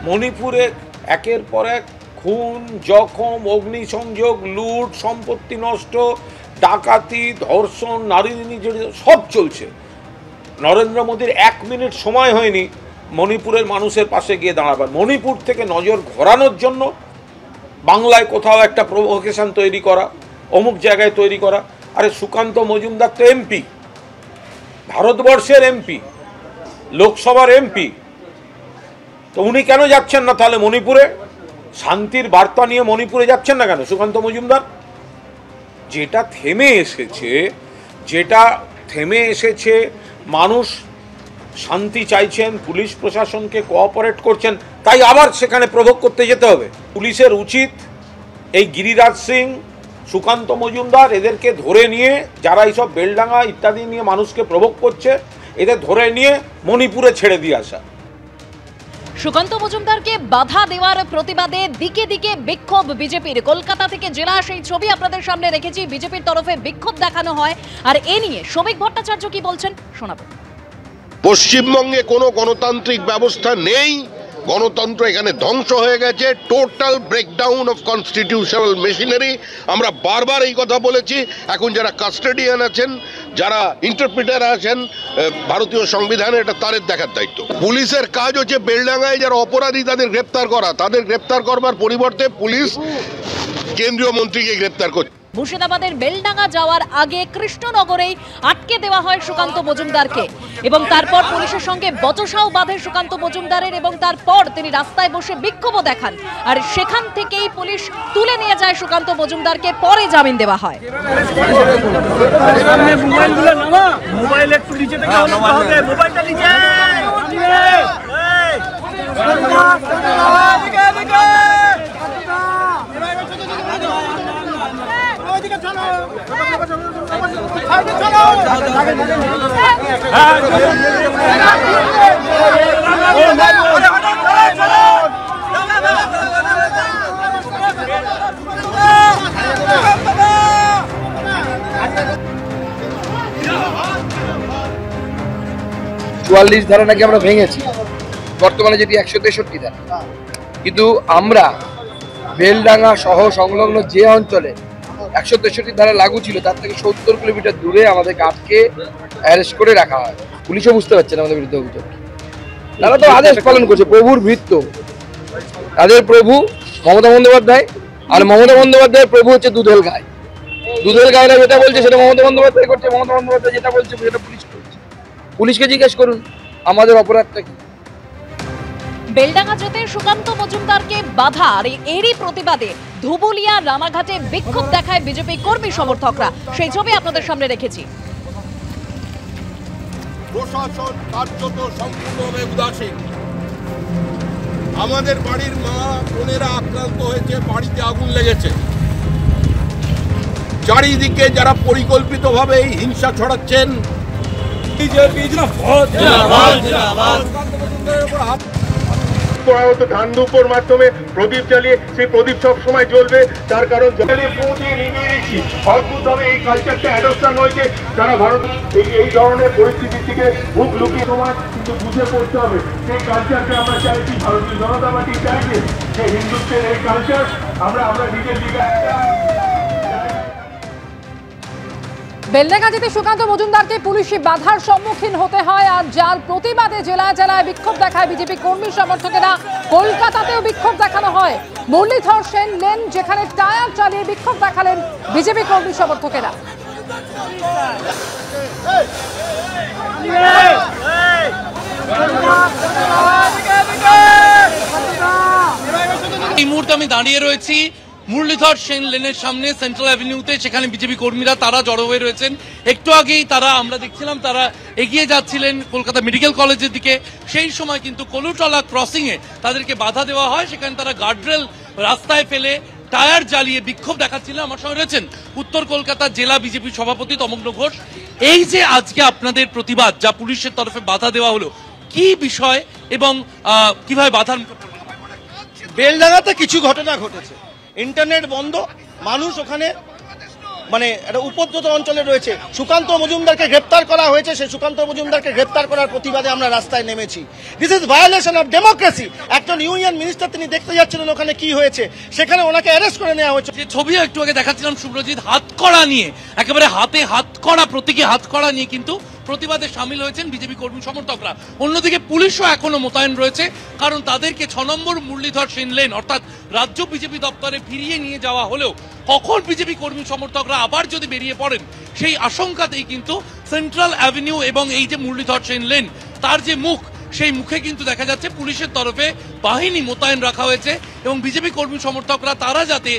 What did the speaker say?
মণিপুরে একের পর এক খুন, জখম, অগ্নিসংযোগ, লুট, সম্পত্তি নষ্ট, ডাকাতি, ধর্ষণ, নারী নির্যাতন সব চলছে। নরেন্দ্র মোদীর 1 মিনিট সময় হয়নি মণিপুরের মানুষের পাশে গিয়ে দাঁড়াবার। মণিপুর থেকে নজর ঘোরানোর জন্য বাংলায় কোথাও একটা প্রভোকেশন তৈরি করা, অমুক জায়গায় তৈরি করা। আরে সুকান্ত মজুমদার তো এমপি, ভারতবর্ষের এমপি, লোকসভার এমপি, তো উনি কেন যাচ্ছেন না তাহলে মণিপুরে? শান্তির বার্তা নিয়ে মণিপুরে যাচ্ছেন না কেন সুকান্ত মজুমদার? যেটা থেমে এসেছে, মানুষ শান্তি চাইছেন, পুলিশ প্রশাসনকে কোঅপারেট করছেন, তাই আবার সেখানে প্রভোগ করতে যেতে হবে। পুলিশের উচিত এই গিরিরাজ সিং, সুকান্ত মজুমদার এদেরকে ধরে নিয়ে, যারা এইসব বেলডাঙ্গা ইত্যাদি নিয়ে মানুষকে প্রভোগ করছে, এদের ধরে নিয়ে মণিপুরে ছেড়ে দিয়ে আসা। সুকান্ত মজুমদারকে বাধা দেওয়ার প্রতিবাদে দিকে দিকে বিক্ষোভ বিজেপির। কলকাতা থেকে জেলা সেই ছবি আপনাদের সামনে রেখেছি। বিজেপির তরফে বিক্ষোভ দেখানো হয়, আর এ নিয়ে শ্রমিক ভট্টাচার্য কি বলছেন শোনাবো। পশ্চিমবঙ্গে কোনো গণতান্ত্রিক ব্যবস্থা নেই, গণতন্ত্র এখানে ধ্বংস হয়ে গেছে, total breakdown of constitutional machinery. আমরা বারবার এই কথা বলেছি। এখন যারা কাস্টোডিয়ান আছেন, যারা ইন্টারপ্রিটার আছেন ভারতীয় সংবিধানে, এটা তাদের দেখার দায়িত্ব। পুলিশের কাজ হচ্ছে বেলডাঙ্গায় যারা অপরাধী তাদের গ্রেপ্তার করা, তাদের গ্রেপ্তার করবার পরিবর্তে পুলিশ কেন্দ্রীয় মন্ত্রীকে গ্রেপ্তার করছে। মুর্শিদাবাদের বেলডাঙ্গা যাওয়ার আগে কৃষ্ণনগরেই আটকে দেওয়া হয় সুকান্ত মজুমদারকে, এবং তারপর পুলিশের সঙ্গে বচসাও বাঁধে সুকান্ত মজুমদারের, এবং তারপর তিনি রাস্তায় বসে বিক্ষোভও দেখান, আর সেখান থেকেই পুলিশ তুলে নিয়ে যায় সুকান্ত মজুমদারকে, পরে জামিন দেওয়া হয়। চুয়াল্লিশ ধারা নাকি আমরা ভেঙেছি, বর্তমানে যেটি 163 ধারা, কিন্তু আমরা বেলডাঙ্গা সহ সংলগ্ন যে অঞ্চলে 163 ধারা লাগু ছিল তার থেকে 70 কিলোমিটার দূরে আমাদেরকে আটকে অ্যারেস্ট করে রাখা হয়। পুলিশও বুঝতে পারছে না আমাদের বিরুদ্ধে অভিযোগ। তারা তো আদেশ পালন করছে, প্রভুর ভৃত্য। তাদের প্রভু মমতা বন্দ্যোপাধ্যায়, আর মমতা বন্দ্যোপাধ্যায়ের প্রভু হচ্ছে দুধেল গায়ে। দুধেল গায়েরা যেটা বলছে সেটা মমতা বন্দ্যোপাধ্যায় করছে, মমতা বন্দ্যোপাধ্যায় যেটা বলছে সেটা পুলিশ করছে। পুলিশকে জিজ্ঞেস করুন আমাদের অপরাধটা কি। বেলডাঙ্গা যেতে সুকান্ত মজুমদারকে বাধা, আর এরই প্রতিবাদে ধুবুলিয়া রামাঘাটে বিক্ষোভ দেখায় বিজেপি কর্মী সমর্থকরা। সেই ছবি আপনাদের সামনে রেখেছি। প্রশাসন কার্যত সম্পূর্ণভাবে উদাসীন। আমাদের বাড়ির মা বোনেরা আক্রান্ত হয়েছে, বাড়িতে আগুন লেগেছে। চারিদিকে যারা পরিকল্পিতভাবে এই হিংসা ছড়াচ্ছেন, ধানধূপের মাধ্যমে প্রদীপ জ্বালিয়ে সেই প্রদীপ সব সময় জ্বলবে, তার কারণ অদ্ভুতভাবে এই কালচারটা অ্যাডপশন হয়েছে। তারা ভারত এই ধরনের পরিস্থিতি থেকে মুখ লুকিয়ে সময় কিন্তু বুঝে পড়তে হবে। সেই কালচারকে আমরা চাইছি, ভারতীয় জনতা পার্টি চাইছে যে হিন্দুত্বের এই কালচার আমরা নিজের দিকে। বেলডাঙ্গা যেতে সুকান্ত মজুমদারকে পুলিশি বাধার সম্মুখীন হতে হয়, আর যার প্রতিবাদে জেলায় জেলায় বিক্ষোভ দেখায় বিজেপি কর্মী সমর্থকেরা। কলকাতাতেও বিক্ষোভ দেখানো হয়। মুরলীধর সেন লেন যেখানে টায়ার চালিয়ে বিক্ষোভ দেখালেন বিজেপি কর্মী সমর্থকেরা। এই মুহূর্তে আমি দাঁড়িয়ে রয়েছি মুরলীধর সেন লেনের সামনে, সেন্ট্রাল অ্যাভিনিউতে। সেখানে বিজেপি কর্মীরা তারা জড়ো হয়ে রয়েছেন। একটু আগেই আমরা দেখছিলাম তারা এগিয়ে যাচ্ছিলেন কলকাতা মেডিকেল কলেজের দিকে। সেই সময় কিন্তু কলুটলা ক্রসিং এ তাদেরকে বাধা দেওয়া হয়। সেখানে তারা গার্ডরেল রাস্তায় ফেলে টায়ার জ্বালিয়ে বিক্ষোভ দেখাচ্ছিলেন। আমার সঙ্গে রয়েছেন উত্তর কলকাতা জেলা বিজেপি সভাপতি তমগ্ন ঘোষ। এই যে আজকে আপনাদের প্রতিবাদ, যা পুলিশের তরফে বাধা দেওয়া হলো, কি বিষয় এবং কিভাবে বাধার? বেলডাঙ্গাতে কিছু ঘটনা ঘটেছে। ইন্টারনেট বন্ধ, মানুষ ওখানে মানে একটা উপদ্রুত অঞ্চলে রয়েছে। সুকান্ত মজুমদারকে গ্রেপ্তার করা হয়েছে, সেই সুকান্ত মজুমদারকে গ্রেপ্তার করার প্রতিবাদে আমরা রাস্তায় নেমেছি। This is violation of democracy. একজন ইউনিয়ন মিনিস্টার তিনি দেখতে যাচ্ছিলেন ওখানে কি হয়েছে, সেখানে ওনাকে অ্যারেস্ট করে নেওয়া হয়েছে। যে ছবি একটু আগে দেখাচ্ছিলাম সুব্রজিৎ, হাতকড়া নিয়ে, একেবারে হাতে হাতকড়া, প্রতীকী হাতকড়া নিয়ে কিন্তু প্রতিবাদে সামিল হয়েছেন বিজেপি কর্মী সমর্থকরা। অন্যদিকে পুলিশও এখনো মোতায়েন রয়েছে, কারণ তাদেরকে 6 নম্বর মুরলীধর সেন লেন অর্থাৎ রাজ্য বিজেপি দপ্তরে ফিরিয়ে নিয়ে যাওয়া হলেও কখন বিজেপি কর্মী সমর্থকরা আবার যদি বেরিয়ে পড়েন সেই আশঙ্কাতেই কিন্তু সেন্ট্রাল অ্যাভিনিউ এবং এই যে মুরলীধর সেন লেন তার যে মুখ, সেই মুখে কিন্তু দেখা যাচ্ছে পুলিশের তরফে বাহিনী মোতায়েন রাখা হয়েছে এবং বিজেপি কর্মী সমর্থকরা তারা যাতে